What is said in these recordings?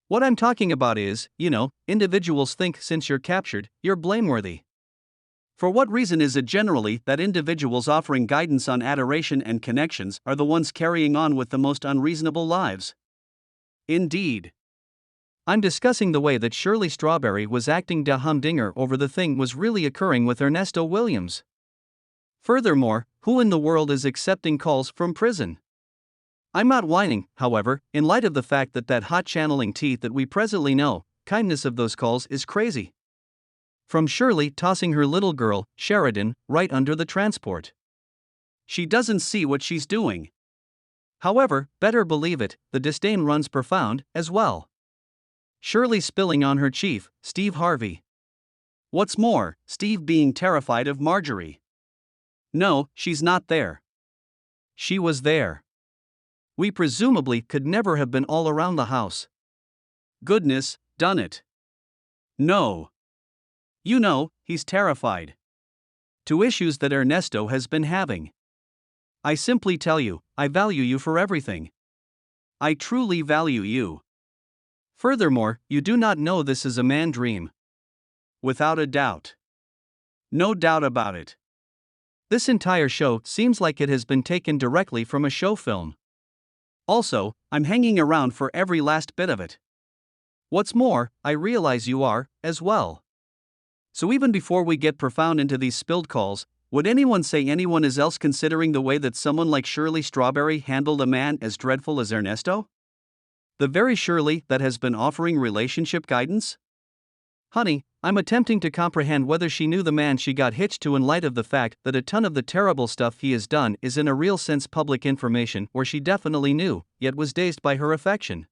What I'm talking about is, individuals think since you're captured, you're blameworthy. For what reason is it generally that individuals offering guidance on adoration and connections are the ones carrying on with the most unreasonable lives? Indeed. I'm discussing the way that Shirley Strawberry was acting da humdinger over the thing was really occurring with Ernesto Williams. Furthermore, who in the world is accepting calls from prison? I'm not whining, however, in light of the fact that hot channeling teeth that we presently know, kindness of those calls is crazy. From Shirley tossing her little girl, Sheridan, right under the transport. She doesn't see what she's doing. However, better believe it, the disdain runs profound, as well. Shirley spilling on her chief, Steve Harvey. What's more, Steve being terrified of Marjorie. No, she's not there. She was there. We presumably could never have been all around the house. Goodness, done it. No. He's terrified. To issues that Ernesto has been having. I simply tell you, I value you for everything. I truly value you. Furthermore, you do not know this is a man dream. Without a doubt. No doubt about it. This entire show seems like it has been taken directly from a show film. Also, I'm hanging around for every last bit of it. What's more, I realize you are, as well. So even before we get profound into these spilled calls, would anyone say anyone is else considering the way that someone like Shirley Strawberry handled a man as dreadful as Ernesto? The very Shirley that has been offering relationship guidance? Honey, I'm attempting to comprehend whether she knew the man she got hitched to in light of the fact that a ton of the terrible stuff he has done is in a real sense public information, or she definitely knew, yet was dazed by her affection.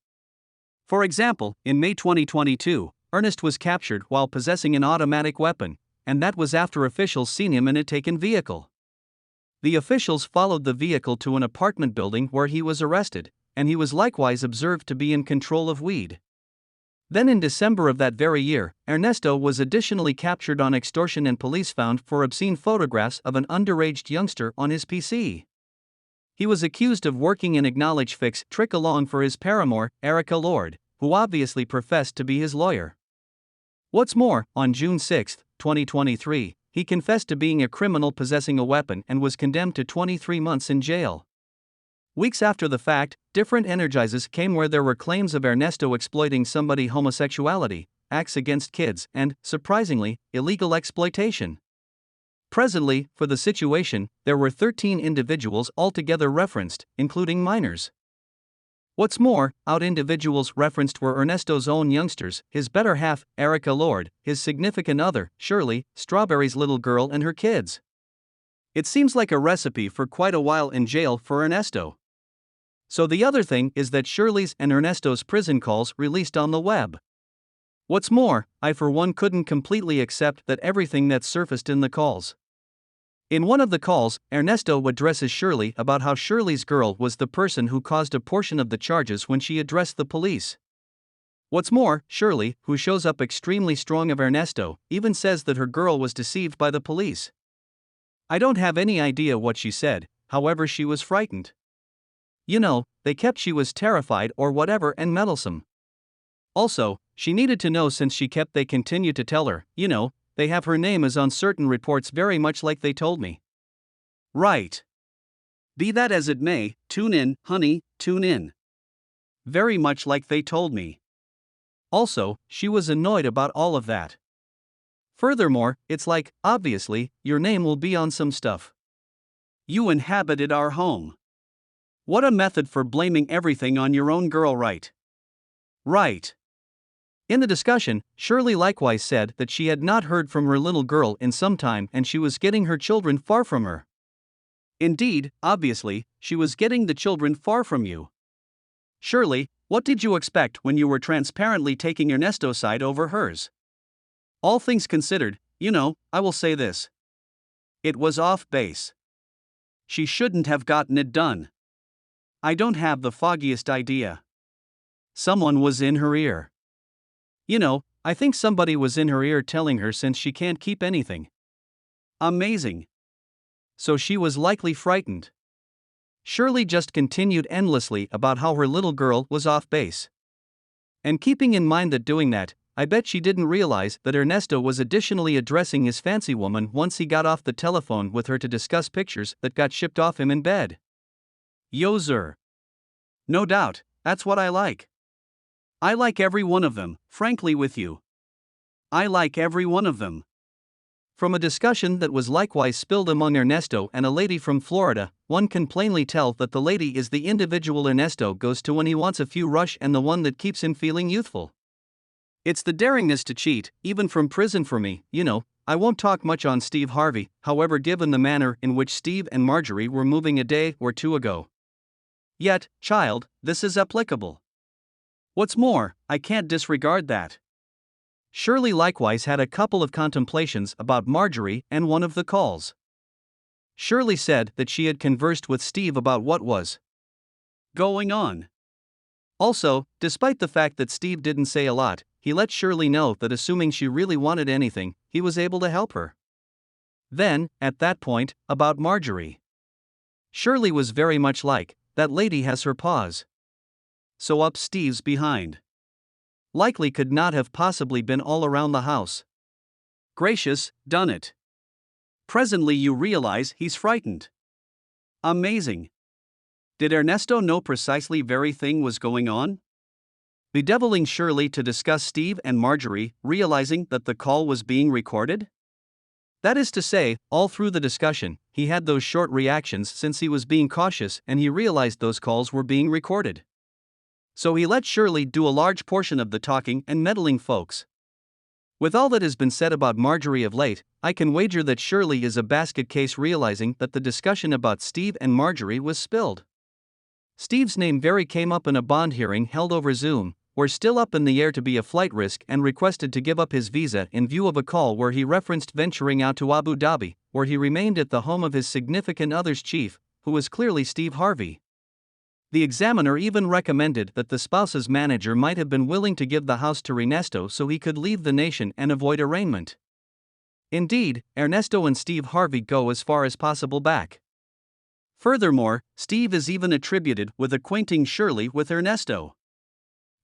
For example, in May 2022, Earnest was captured while possessing an automatic weapon, and that was after officials seen him in a taken vehicle. The officials followed the vehicle to an apartment building where he was arrested, and he was likewise observed to be in control of weed. Then in December of that very year, Ernesto was additionally captured on extortion and police found for obscene photographs of an underage youngster on his PC. He was accused of working an acknowledge fix trick along for his paramour, Erica Lord, who obviously professed to be his lawyer. What's more, on June 6, 2023, he confessed to being a criminal possessing a weapon and was condemned to 23 months in jail. Weeks after the fact, different energizes came where there were claims of Ernesto exploiting somebody's homosexuality, acts against kids, and, surprisingly, illegal exploitation. Presently, for the situation, there were 13 individuals altogether referenced, including minors. What's more, out individuals referenced were Ernesto's own youngsters, his better half, Erica Lord, his significant other, Shirley, Strawberry's little girl, and her kids. It seems like a recipe for quite a while in jail for Ernesto. So the other thing is that Shirley's and Ernesto's prison calls released on the web. What's more, I for one couldn't completely accept that everything that surfaced in the calls. In one of the calls, Ernesto addresses Shirley about how Shirley's girl was the person who caused a portion of the charges when she addressed the police. What's more, Shirley, who shows up extremely strong of Ernesto, even says that her girl was deceived by the police. I don't have any idea what she said, however she was frightened. They kept she was terrified or whatever and meddlesome. Also, she needed to know since they continued to tell her, they have her name as on certain reports very much like they told me. Right. Be that as it may, tune in, honey, tune in. Very much like they told me. Also, she was annoyed about all of that. Furthermore, it's like, obviously, your name will be on some stuff. You inhabited our home. What a method for blaming everything on your own girl, right? Right. In the discussion, Shirley likewise said that she had not heard from her little girl in some time and she was getting her children far from her. Indeed, obviously, she was getting the children far from you. Shirley, what did you expect when you were transparently taking Ernesto's side over hers? All things considered, I will say this. It was off base. She shouldn't have gotten it done. I don't have the foggiest idea. Someone was in her ear. I think somebody was in her ear telling her since she can't keep anything. Amazing. So she was likely frightened. Shirley just continued endlessly about how her little girl was off base. And keeping in mind that doing that, I bet she didn't realize that Ernesto was additionally addressing his fancy woman once he got off the telephone with her to discuss pictures that got shipped off him in bed. Yozer. No doubt, that's what I like. I like every one of them, frankly with you. I like every one of them. From a discussion that was likewise spilled among Ernesto and a lady from Florida, one can plainly tell that the lady is the individual Ernesto goes to when he wants a few rush and the one that keeps him feeling youthful. It's the daringness to cheat, even from prison for me, you know. I won't talk much on Steve Harvey, however, given the manner in which Steve and Marjorie were moving a day or two ago. Yet, child, this is applicable. What's more, I can't disregard that. Shirley likewise had a couple of contemplations about Marjorie and one of the calls. Shirley said that she had conversed with Steve about what was going on. Also, despite the fact that Steve didn't say a lot, he let Shirley know that assuming she really wanted anything, he was able to help her. Then, at that point, about Marjorie. Shirley was very much like, that lady has her paws. So up Steve's behind. Likely could not have possibly been all around the house. Gracious, done it. Presently you realize he's frightened. Amazing. Did Ernesto know precisely very thing was going on? Bedeviling Shirley to discuss Steve and Marjorie, realizing that the call was being recorded? That is to say, all through the discussion, he had those short reactions since he was being cautious and he realized those calls were being recorded. So he let Shirley do a large portion of the talking and meddling, folks. With all that has been said about Marjorie of late, I can wager that Shirley is a basket case realizing that the discussion about Steve and Marjorie was spilled. Steve's name very came up in a bond hearing held over Zoom, were still up in the air to be a flight risk and requested to give up his visa in view of a call where he referenced venturing out to Abu Dhabi, where he remained at the home of his significant other's chief, who was clearly Steve Harvey. The examiner even recommended that the spouse's manager might have been willing to give the house to Ernesto so he could leave the nation and avoid arraignment. Indeed, Ernesto and Steve Harvey go as far as possible back. Furthermore, Steve is even attributed with acquainting Shirley with Ernesto.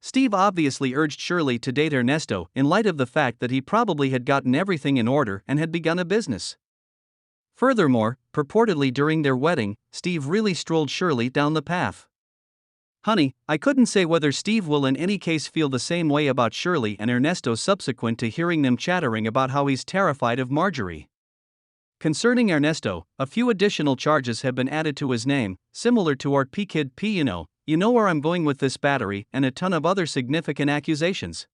Steve obviously urged Shirley to date Ernesto in light of the fact that he probably had gotten everything in order and had begun a business. Furthermore, purportedly during their wedding, Steve really strolled Shirley down the path. Honey, I couldn't say whether Steve will in any case feel the same way about Shirley and Ernesto subsequent to hearing them chattering about how he's terrified of Marjorie. Concerning Ernesto, a few additional charges have been added to his name, similar to our P-Kid P. You know where I'm going with this battery, and a ton of other significant accusations.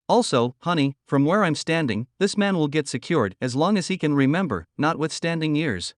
Also, honey, from where I'm standing, this man will get secured as long as he can remember, notwithstanding years.